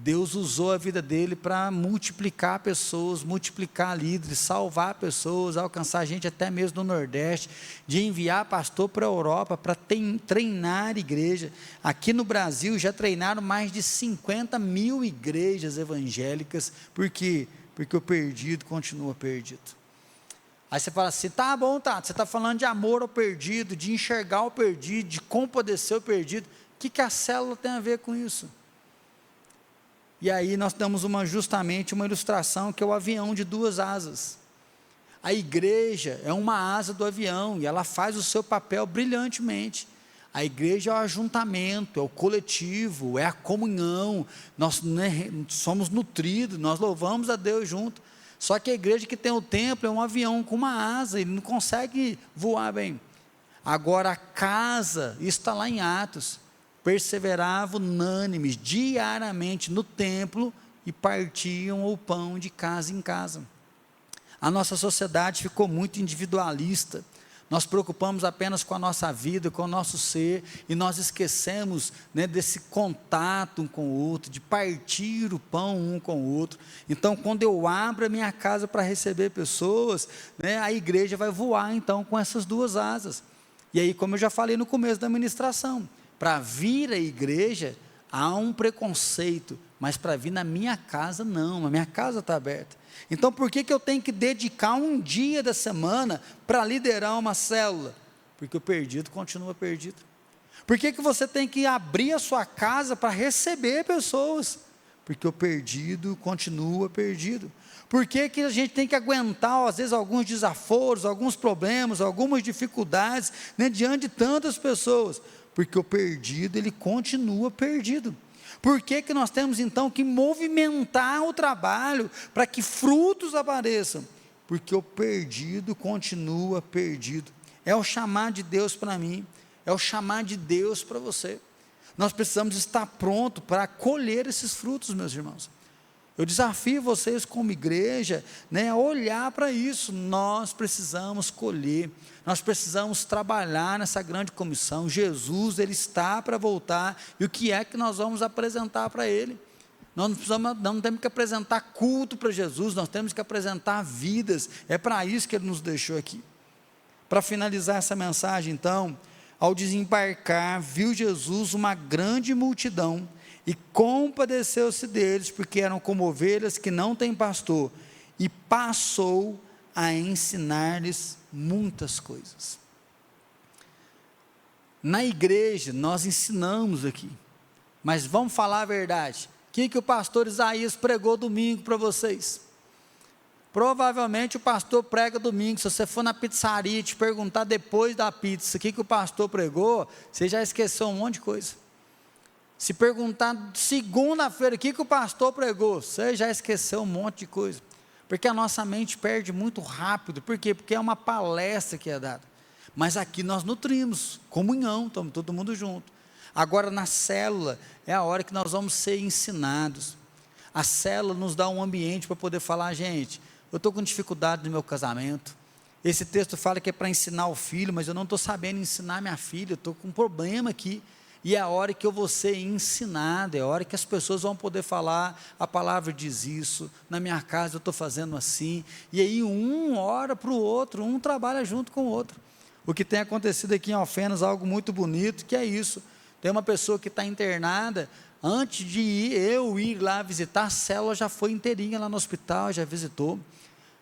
Deus usou a vida dele para multiplicar pessoas, multiplicar líderes, salvar pessoas, alcançar gente até mesmo no Nordeste, de enviar pastor para a Europa, para treinar igreja. Aqui no Brasil já treinaram mais de 50 mil igrejas evangélicas. Por quê? Porque o perdido continua perdido. Aí você fala assim, tá bom, Tato, você está falando de amor ao perdido, de enxergar o perdido, de compadecer o perdido. O que a célula tem a ver com isso? E aí nós damos justamente uma ilustração, que é o avião de 2 asas. A igreja é uma asa do avião, e ela faz o seu papel brilhantemente. A igreja é o ajuntamento, é o coletivo, é a comunhão, nós somos nutridos, nós louvamos a Deus junto. Só que a igreja que tem o templo é um avião com uma asa, ele não consegue voar bem. Agora a casa, isso está lá em Atos, perseveravam unânimes, diariamente no templo, e partiam o pão de casa em casa. A nossa sociedade ficou muito individualista, nós preocupamos apenas com a nossa vida, com o nosso ser, e nós esquecemos, né, desse contato um com o outro, de partir o pão um com o outro. Então, quando eu abro a minha casa para receber pessoas, né, a igreja vai voar então com essas 2 asas. E aí, como eu já falei no começo da ministração, para vir à igreja há um preconceito, mas para vir na minha casa não, a minha casa está aberta. Então por que eu tenho que dedicar um dia da semana para liderar uma célula? Porque o perdido continua perdido. Por que você tem que abrir a sua casa para receber pessoas? Porque o perdido continua perdido. Por que a gente tem que aguentar, às vezes, alguns desaforos, alguns problemas, algumas dificuldades, né, diante de tantas pessoas? Porque o perdido, ele continua perdido. Por que nós temos então que movimentar o trabalho para que frutos apareçam? Porque o perdido continua perdido. É o chamar de Deus para mim, é o chamar de Deus para você. Nós precisamos estar prontos para colher esses frutos, meus irmãos. Eu desafio vocês como igreja, né, a olhar para isso. Nós precisamos colher, nós precisamos trabalhar nessa grande comissão. Jesus, Ele está para voltar, e o que é que nós vamos apresentar para Ele? Nós não temos que apresentar culto para Jesus, nós temos que apresentar vidas. É para isso que Ele nos deixou aqui. Para finalizar essa mensagem então, ao desembarcar, viu Jesus uma grande multidão, e compadeceu-se deles, porque eram como ovelhas que não têm pastor, e passou a ensinar-lhes muitas coisas. Na igreja nós ensinamos aqui, mas vamos falar a verdade. O que o pastor Isaías pregou domingo para vocês? Provavelmente o pastor prega domingo. Se você for na pizzaria e te perguntar depois da pizza o que o pastor pregou, você já esqueceu um monte de coisa. Se perguntar segunda-feira o que o pastor pregou, você já esqueceu um monte de coisa. Porque a nossa mente perde muito rápido. Por quê? Porque é uma palestra que é dada. Mas aqui nós nutrimos, comunhão, estamos todo mundo junto. Agora na célula, é a hora que nós vamos ser ensinados. A célula nos dá um ambiente para poder falar, gente, eu estou com dificuldade no meu casamento. Esse texto fala que é para ensinar o filho, mas eu não estou sabendo ensinar minha filha, eu estou com um problema aqui. E é a hora que eu vou ser ensinado, é a hora que as pessoas vão poder falar, a palavra diz isso, na minha casa eu estou fazendo assim, e aí um ora para o outro, um trabalha junto com o outro. O que tem acontecido aqui em Alfenas, algo muito bonito, que é isso. Tem uma pessoa que está internada, antes de eu ir lá visitar, a célula já foi inteirinha lá no hospital, já visitou.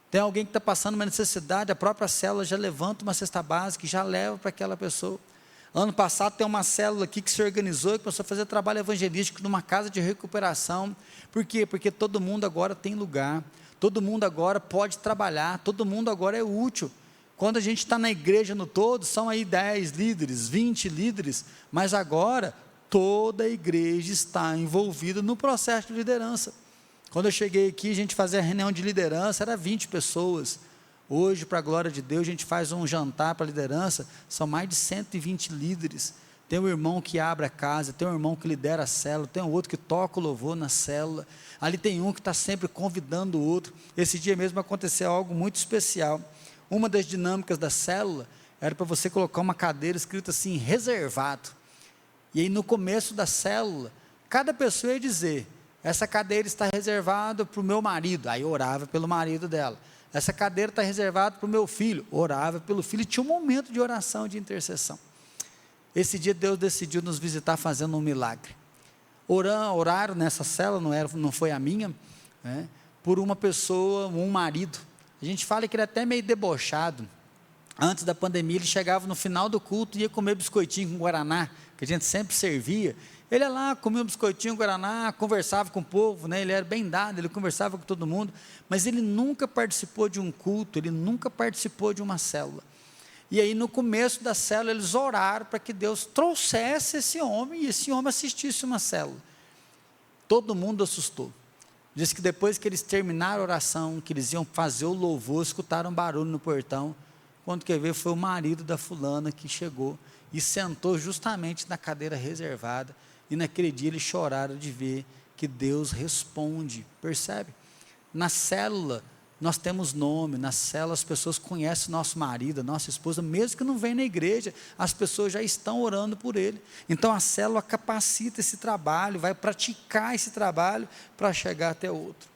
Tem alguém que está passando uma necessidade, a própria célula já levanta uma cesta básica e já leva para aquela pessoa. Ano passado tem uma célula aqui que se organizou e começou a fazer trabalho evangelístico numa casa de recuperação. Por quê? Porque todo mundo agora tem lugar, todo mundo agora pode trabalhar, todo mundo agora é útil. Quando a gente está na igreja no todo, são aí 10 líderes, 20 líderes, mas agora toda a igreja está envolvida no processo de liderança. Quando eu cheguei aqui, a gente fazia reunião de liderança, era 20 pessoas. Hoje, para a glória de Deus, a gente faz um jantar para a liderança, são mais de 120 líderes. Tem um irmão que abre a casa, tem um irmão que lidera a célula, tem um outro que toca o louvor na célula, ali tem um que está sempre convidando o outro. Esse dia mesmo aconteceu algo muito especial. Uma das dinâmicas da célula era para você colocar uma cadeira escrita assim, reservado. E aí no começo da célula, cada pessoa ia dizer: essa cadeira está reservada para o meu marido. Aí orava pelo marido dela. Essa cadeira está reservada para o meu filho. Orava pelo filho. E tinha um momento de oração, de intercessão. Esse dia Deus decidiu nos visitar fazendo um milagre. Oraram nessa célula, não foi a minha, né, por uma pessoa, um marido. A gente fala que ele é até meio debochado. Antes da pandemia, ele chegava no final do culto e ia comer biscoitinho com guaraná, que a gente sempre servia. Ele ia lá, comia um biscoitinho, guaraná, conversava com o povo, né? Ele era bem dado, ele conversava com todo mundo, mas ele nunca participou de um culto, ele nunca participou de uma célula. E aí no começo da célula, eles oraram para que Deus trouxesse esse homem, e esse homem assistisse uma célula. Todo mundo assustou. Diz que depois que eles terminaram a oração, que eles iam fazer o louvor, escutaram um barulho no portão. Quando quer ver, foi o marido da fulana que chegou e sentou justamente na cadeira reservada. E naquele dia eles choraram de ver que Deus responde, percebe? Na célula nós temos nome, na célula as pessoas conhecem nosso marido, nossa esposa, mesmo que não venha na igreja, as pessoas já estão orando por ele. Então a célula capacita esse trabalho, vai praticar esse trabalho para chegar até o outro.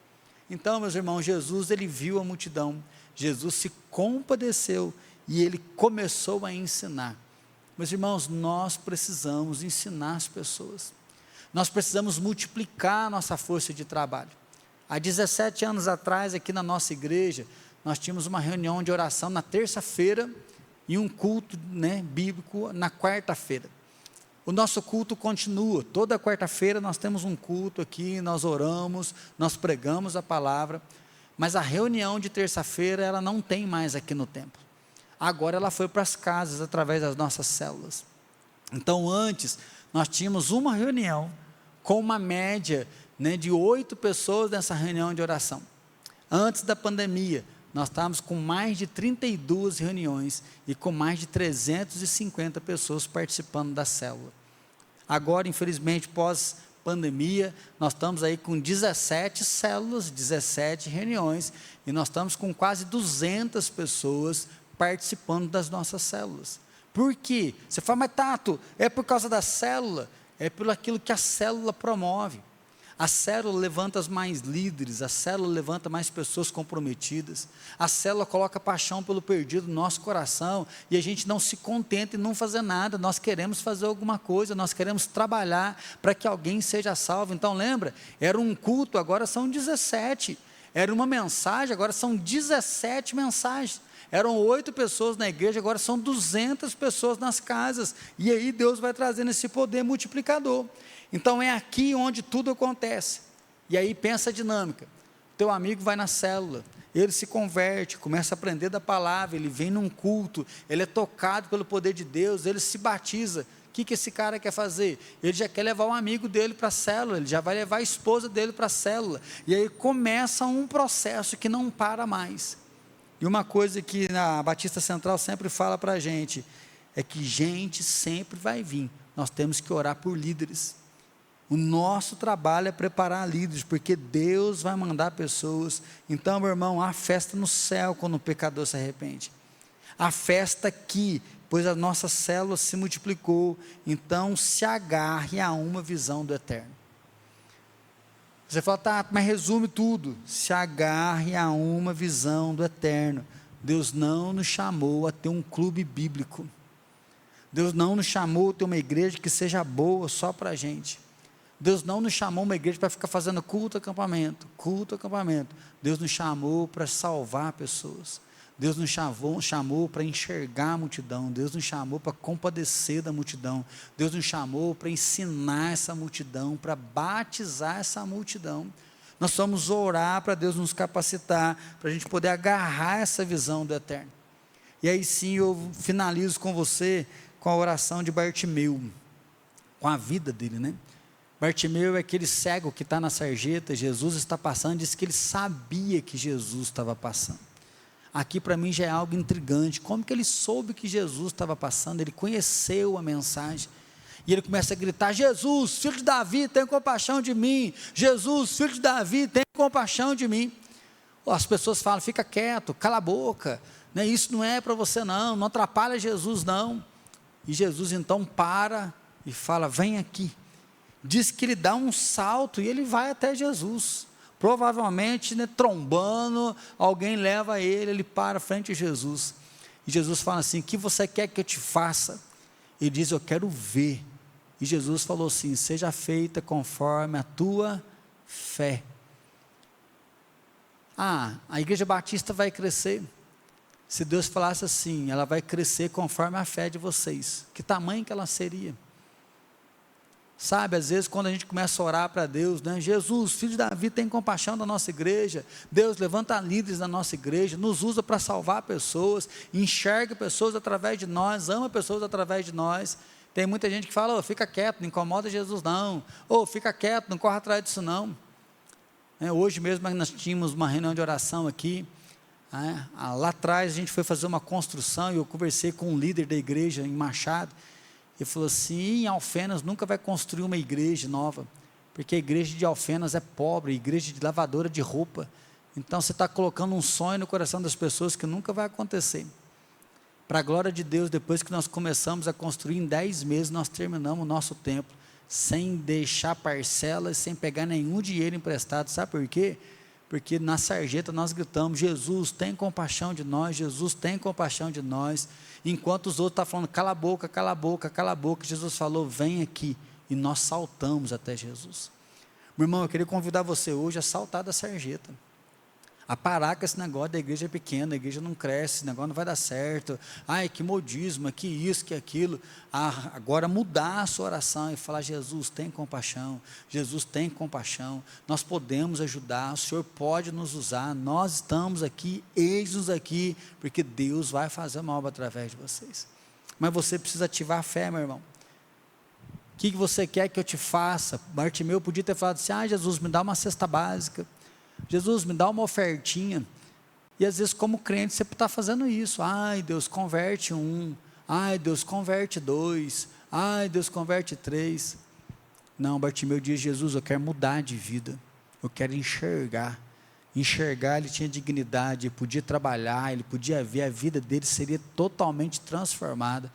Então, meus irmãos, Jesus, ele viu a multidão, Jesus se compadeceu e ele começou a ensinar. Meus irmãos, nós precisamos ensinar as pessoas, nós precisamos multiplicar a nossa força de trabalho. Há 17 anos atrás, aqui na nossa igreja, nós tínhamos uma reunião de oração na terça-feira e um culto, né, bíblico na quarta-feira. O nosso culto continua, toda quarta-feira nós temos um culto aqui, nós oramos, nós pregamos a palavra, mas a reunião de terça-feira ela não tem mais aqui no templo. Agora ela foi para as casas através das nossas células. Então antes nós tínhamos uma reunião com uma média, né, de 8 pessoas nessa reunião de oração. Antes da pandemia nós estávamos com mais de 32 reuniões e com mais de 350 pessoas participando da célula. Agora, infelizmente, pós-pandemia, nós estamos aí com 17 células, 17 reuniões, e nós estamos com quase 200 pessoas participando das nossas células. Por quê? Você fala, mas Tato, é por causa da célula? É por aquilo que a célula promove. A célula levanta mais líderes, a célula levanta mais pessoas comprometidas, a célula coloca paixão pelo perdido no nosso coração, e a gente não se contenta em não fazer nada, nós queremos fazer alguma coisa, nós queremos trabalhar para que alguém seja salvo. Então lembra, era um culto, agora são 17, era uma mensagem, agora são 17 mensagens, eram 8 pessoas na igreja, agora são 200 pessoas nas casas, e aí Deus vai trazendo esse poder multiplicador. Então é aqui onde tudo acontece. E aí pensa a dinâmica, teu amigo vai na célula, ele se converte, começa a aprender da palavra, ele vem num culto, ele é tocado pelo poder de Deus, ele se batiza. O que esse cara quer fazer? Ele já quer levar um amigo dele para a célula, ele já vai levar a esposa dele para a célula, e aí começa um processo que não para mais. E uma coisa que a Batista Central sempre fala para a gente, é que gente sempre vai vir, nós temos que orar por líderes. O nosso trabalho é preparar líderes, porque Deus vai mandar pessoas. Então, meu irmão, há festa no céu quando o pecador se arrepende. Há festa aqui, pois a nossa célula se multiplicou. Então, se agarre a uma visão do eterno. Você fala, tá, mas resume tudo. Se agarre a uma visão do eterno. Deus não nos chamou a ter um clube bíblico. Deus não nos chamou a ter uma igreja que seja boa só para a gente. Deus não nos chamou uma igreja para ficar fazendo culto acampamento. Deus nos chamou para salvar pessoas. Deus nos chamou para enxergar a multidão. Deus nos chamou para compadecer da multidão. Deus nos chamou para ensinar essa multidão, para batizar essa multidão. Nós vamos orar para Deus nos capacitar, para a gente poder agarrar essa visão do eterno. E aí sim eu finalizo com você, com a oração de Bartimeu, com a vida dele, né? Bartimeu é aquele cego que está na sarjeta, Jesus está passando, diz que ele sabia que Jesus estava passando. Aqui para mim já é algo intrigante, como que ele soube que Jesus estava passando? Ele conheceu a mensagem, e ele começa a gritar: Jesus, filho de Davi, tem compaixão de mim, Jesus, filho de Davi, tem compaixão de mim. As pessoas falam: fica quieto, cala a boca, né? Isso não é para você não, não atrapalha Jesus não. E Jesus então para e fala: vem aqui. Diz que ele dá um salto e ele vai até Jesus, provavelmente, né, trombando, alguém leva ele para frente de Jesus, e Jesus fala assim: o que você quer que eu te faça? Ele diz: eu quero ver. E Jesus falou assim: seja feita conforme a tua fé. A Igreja Batista vai crescer. Se Deus falasse assim, ela vai crescer conforme a fé de vocês. Que tamanho que ela seria? Sabe, às vezes quando a gente começa a orar para Deus, né? Jesus, filho de Davi, tem compaixão da nossa igreja. Deus, levanta líderes da nossa igreja, nos usa para salvar pessoas, enxerga pessoas através de nós, ama pessoas através de nós. Tem muita gente que fala: fica quieto, não incomoda Jesus não, fica quieto, não corre atrás disso não. Hoje mesmo nós tínhamos uma reunião de oração aqui, lá atrás a gente foi fazer uma construção, e eu conversei com um líder da igreja em Machado. Ele falou assim: em Alfenas nunca vai construir uma igreja nova, porque a igreja de Alfenas é pobre, igreja de lavadora de roupa. Então você está colocando um sonho no coração das pessoas que nunca vai acontecer. Para a glória de Deus, depois que nós começamos a construir, em 10 meses nós terminamos o nosso templo, sem deixar parcelas, sem pegar nenhum dinheiro emprestado. Sabe por quê? Porque na sarjeta nós gritamos: Jesus, tem compaixão de nós, Jesus, tem compaixão de nós. Enquanto os outros estavam falando: cala a boca, cala a boca, cala a boca, Jesus falou: vem aqui. E nós saltamos até Jesus. Meu irmão, eu queria convidar você hoje a saltar da sarjeta, a parar com esse negócio da igreja pequena, a igreja não cresce, esse negócio não vai dar certo, que modismo, que isso, que aquilo. Agora mudar a sua oração e falar: Jesus, tem compaixão, Jesus, tem compaixão, nós podemos ajudar, o Senhor pode nos usar, nós estamos aqui, eis-nos aqui, porque Deus vai fazer uma obra através de vocês. Mas você precisa ativar a fé, meu irmão. O que você quer que eu te faça? Bartimeu podia ter falado assim: Jesus, me dá uma cesta básica, Jesus, me dá uma ofertinha. E às vezes como crente você está fazendo isso: Deus, converte 1, Deus, converte 2, Deus, converte 3. Não, Bartimeu diz: Jesus, eu quero mudar de vida, eu quero enxergar. Ele tinha dignidade, ele podia trabalhar, ele podia ver, a vida dele seria totalmente transformada.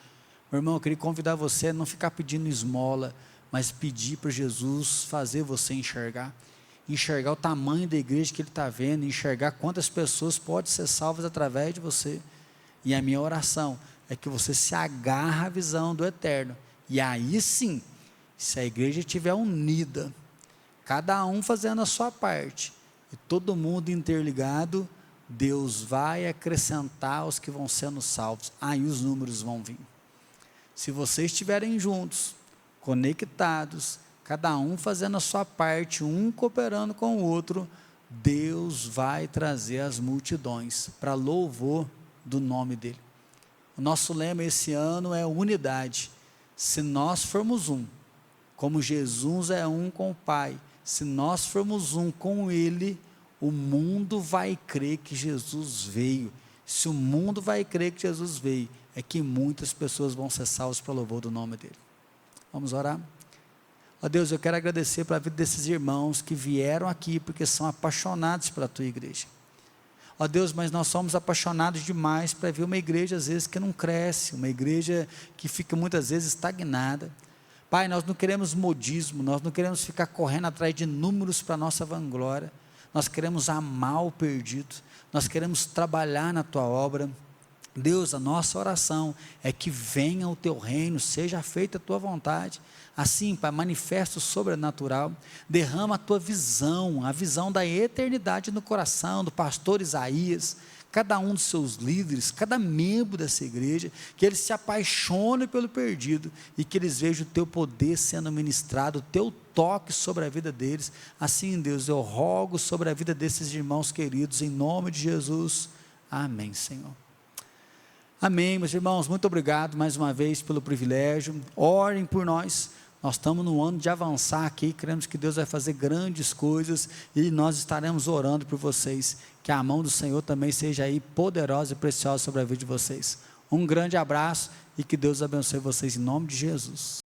Meu irmão, eu queria convidar você a não ficar pedindo esmola, mas pedir para Jesus fazer você enxergar o tamanho da igreja que ele está vendo, enxergar quantas pessoas podem ser salvas através de você. E a minha oração é que você se agarre à visão do eterno, e aí sim, se a igreja estiver unida, cada um fazendo a sua parte, e todo mundo interligado, Deus vai acrescentar os que vão sendo salvos. Aí os números vão vir. Se vocês estiverem juntos, conectados, cada um fazendo a sua parte, um cooperando com o outro, Deus vai trazer as multidões para louvor do nome dele. O nosso lema esse ano é unidade. Se nós formos um, como Jesus é um com o Pai, se nós formos um com ele, o mundo vai crer que Jesus veio. Se o mundo vai crer que Jesus veio, é que muitas pessoas vão ser salvas para louvor do nome dele. Vamos orar? Ó Deus, eu quero agradecer pela vida desses irmãos que vieram aqui porque são apaixonados pela tua igreja. Ó Deus, mas nós somos apaixonados demais para ver uma igreja às vezes que não cresce, uma igreja que fica muitas vezes estagnada. Pai, nós não queremos modismo, nós não queremos ficar correndo atrás de números para a nossa vanglória, nós queremos amar o perdido, nós queremos trabalhar na tua obra. Deus, a nossa oração é que venha o teu reino, seja feita a tua vontade. Assim, Pai, manifesta o sobrenatural, derrama a tua visão, a visão da eternidade no coração do pastor Isaías, cada um dos seus líderes, cada membro dessa igreja, que eles se apaixonem pelo perdido, e que eles vejam o teu poder sendo ministrado, o teu toque sobre a vida deles. Assim, Deus, eu rogo sobre a vida desses irmãos queridos, em nome de Jesus, amém, Senhor. Amém, meus irmãos, muito obrigado mais uma vez pelo privilégio, orem por nós Nós estamos no ano de avançar aqui, cremos que Deus vai fazer grandes coisas e nós estaremos orando por vocês, que a mão do Senhor também seja aí poderosa e preciosa sobre a vida de vocês. Um grande abraço e que Deus abençoe vocês em nome de Jesus.